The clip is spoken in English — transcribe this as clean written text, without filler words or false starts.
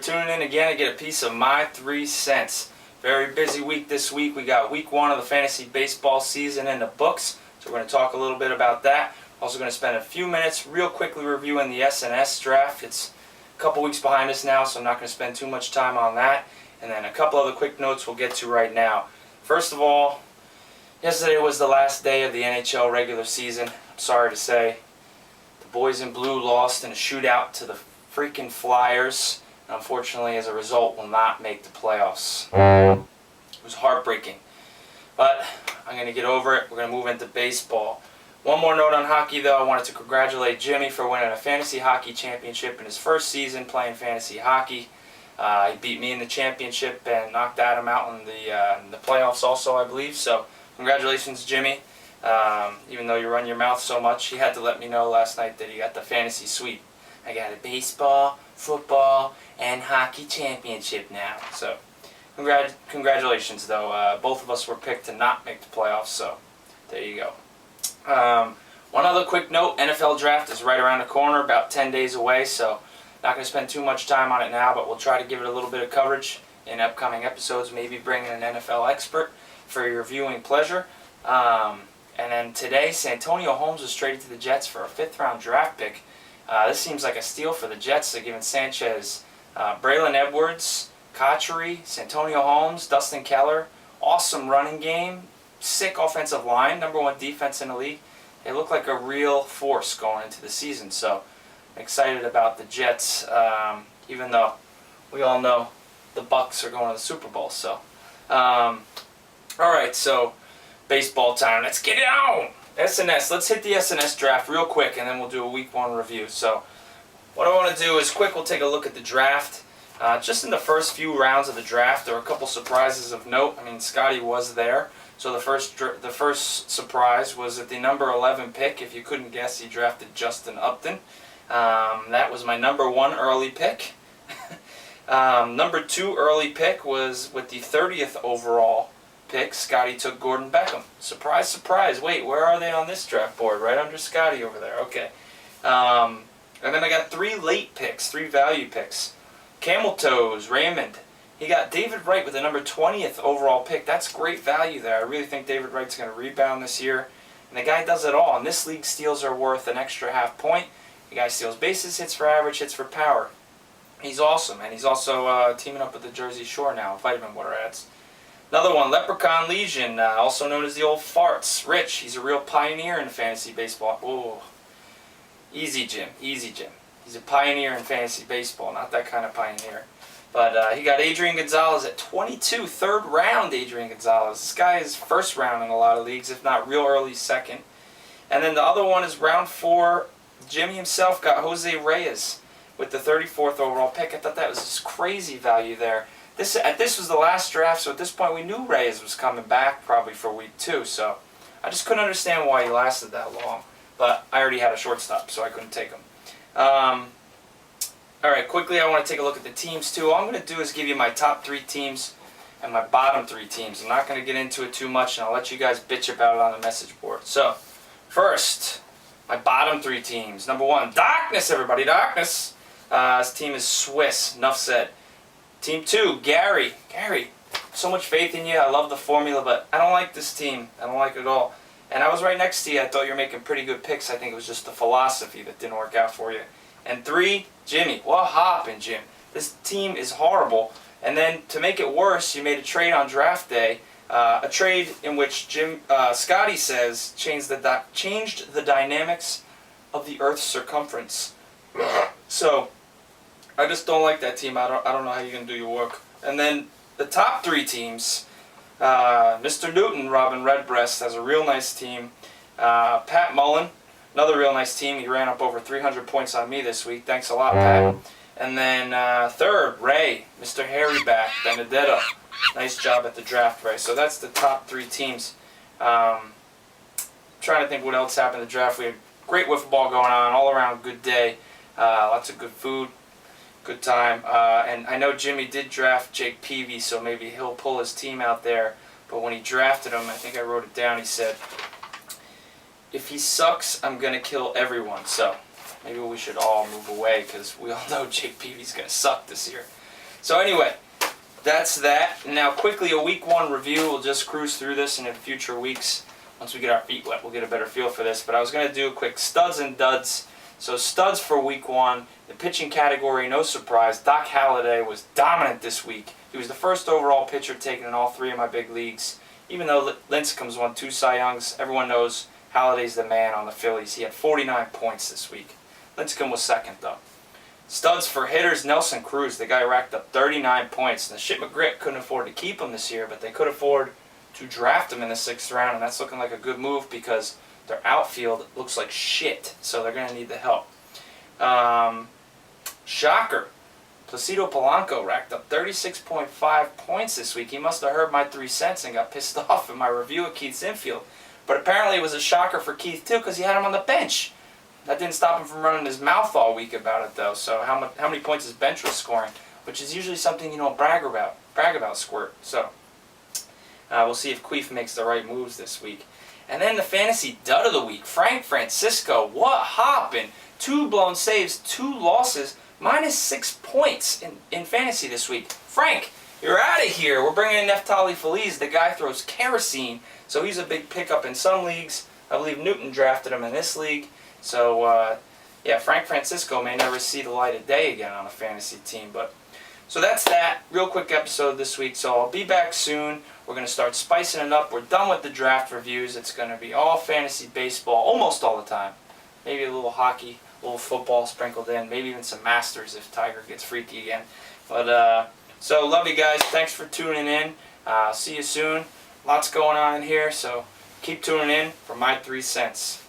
tuning in again to get a piece of my 3 cents. Very busy week this week. We got week 1 of the fantasy baseball season in the books, so we're going to talk a little bit about that. Also going to spend a few minutes real quickly reviewing the S&S draft. It's a couple weeks behind us now, so I'm not going to spend too much time on that. And then a couple other quick notes we'll get to right now. First of all, yesterday was the last day of the NHL regular season. I'm sorry to say, the boys in blue lost in a shootout to the freaking Flyers. Unfortunately, as a result, will not make the playoffs. It was heartbreaking. But I'm going to get over it. We're going to move into baseball. One more note on hockey, though. I wanted to congratulate Jimmy for winning a fantasy hockey championship in his first season playing fantasy hockey. He beat me in the championship and knocked Adam out in the playoffs also, I believe. So congratulations, Jimmy. Even though you run your mouth so much, he had to let me know last night that he got the fantasy sweep. I got a baseball, football, and hockey championship now. So congratulations, though. Both of us were picked to not make the playoffs, so there you go. One other quick note, NFL draft is right around the corner, about 10 days away, so not going to spend too much time on it now, but we'll try to give it a little bit of coverage in upcoming episodes, maybe bring in an NFL expert for your viewing pleasure. And then today, Santonio Holmes was traded to the Jets for a 5th-round draft pick. This seems like a steal for the Jets. They're giving Sanchez, Braylon Edwards, Cotchery, Santonio Holmes, Dustin Keller. Awesome running game, sick offensive line, #1 defense in the league. They look like a real force going into the season. So I'm excited about the Jets, even though we all know the Bucs are going to the Super Bowl. So, all right, so baseball time. Let's get it on. S&S. Let's hit the S&S draft real quick, and then we'll do a week 1 review. So what I want to do is quick, we'll take a look at the draft. Just in the first few rounds of the draft, there were a couple surprises of note. I mean, Scotty was there. So the first surprise was at the number 11 pick. If you couldn't guess, he drafted Justin Upton. That was my number 1 early pick. Number 2 early pick was with the 30th overall pick. Scotty took Gordon Beckham. Surprise, surprise. Wait, where are they on this draft board? Right under Scotty over there. Okay. And then I got 3 late picks, 3 value picks. Camel Toes, Raymond. He got David Wright with the number 20th overall pick. That's great value there. I really think David Wright's going to rebound this year. And the guy does it all. In this league, steals are worth an extra half point. The guy steals bases, hits for average, hits for power. He's awesome. And he's also teaming up with the Jersey Shore now, vitamin water ads. Another one, Leprechaun Legion, also known as the Old Farts. Rich, he's a real pioneer in fantasy baseball. Oh, easy, Jim. Easy, Jim. He's a pioneer in fantasy baseball, not that kind of pioneer. But he got Adrian Gonzalez at 22, 3rd round Adrian Gonzalez. This guy is 1st round in a lot of leagues, if not real early 2nd. And then the other one is round 4. Jimmy himself got Jose Reyes with the 34th overall pick. I thought that was just crazy value there. This was the last draft, so at this point we knew Reyes was coming back probably for week 2. So I just couldn't understand why he lasted that long. But I already had a shortstop, so I couldn't take him. All right, quickly I want to take a look at the teams too. All I'm going to do is give you my top 3 teams and my bottom 3 teams. I'm not going to get into it too much, and I'll let you guys bitch about it on the message board. So, first, my bottom 3 teams. Number 1, Darkness, everybody, Darkness. This team is Swiss, enough said. Team 2, Gary. Gary, so much faith in you. I love the formula, but I don't like this team. I don't like it at all. And I was right next to you. I thought you were making pretty good picks. I think it was just the philosophy that didn't work out for you. And 3, Jimmy. What happened, Jim? This team is horrible. And then to make it worse, you made a trade on draft day. A trade in which Scotty says changed the dynamics of the Earth's circumference. So I just don't like that team. I don't know how you're gonna do your work. And then the top 3 teams. Mr. Newton, Robin Redbreast, has a real nice team. Pat Mullen, another real nice team. He ran up over 300 points on me this week. Thanks a lot, Pat. And then 3rd, Ray, Mr. Harryback, Benedetto. Nice job at the draft, Ray. So that's the top 3 teams. Trying to think what else happened in the draft. We had great wiffle ball going on, all around good day. Lots of good food. Good time. And I know Jimmy did draft Jake Peavy, so maybe he'll pull his team out there. But when he drafted him, I think I wrote it down, he said, if he sucks, I'm going to kill everyone. So maybe we should all move away because we all know Jake Peavy's going to suck this year. So anyway, that's that. And now quickly a week 1 review. We'll just cruise through this, and in future weeks, once we get our feet wet, we'll get a better feel for this. But I was going to do a quick studs and duds. So studs for week 1, the pitching category, no surprise. Doc Halladay was dominant this week. He was the first overall pitcher taken in all 3 of my big leagues. Even though Lincecum's won 2 Cy Youngs, everyone knows Halladay's the man on the Phillies. He had 49 points this week. Lincecum was second, though. Studs for hitters, Nelson Cruz. The guy racked up 39 points. Now, Shit McGrick couldn't afford to keep him this year, but they could afford to draft him in the 6th round, and that's looking like a good move because their outfield looks like shit, so they're going to need the help. Shocker. Placido Polanco racked up 36.5 points this week. He must have heard my 3 cents and got pissed off in my review of Keith's infield. But apparently it was a shocker for Keith too because he had him on the bench. That didn't stop him from running his mouth all week about it though. So how many points his bench was scoring, which is usually something you don't brag about, Squirt. So we'll see if Queef makes the right moves this week. And then the fantasy dud of the week, Frank Francisco. What happened? 2 blown saves, 2 losses. -6 points in fantasy this week. Frank, you're out of here. We're bringing in Neftali Feliz. The guy throws kerosene, so he's a big pickup in some leagues. I believe Newton drafted him in this league. So, yeah, Frank Francisco may never see the light of day again on a fantasy team. So that's that. Real quick episode this week. So I'll be back soon. We're going to start spicing it up. We're done with the draft reviews. It's going to be all fantasy baseball almost all the time. Maybe a little hockey. A little football sprinkled in, maybe even some Masters if Tiger gets freaky again. But so love you guys. Thanks for tuning in. See you soon. Lots going on in here, so keep tuning in for my 3 cents.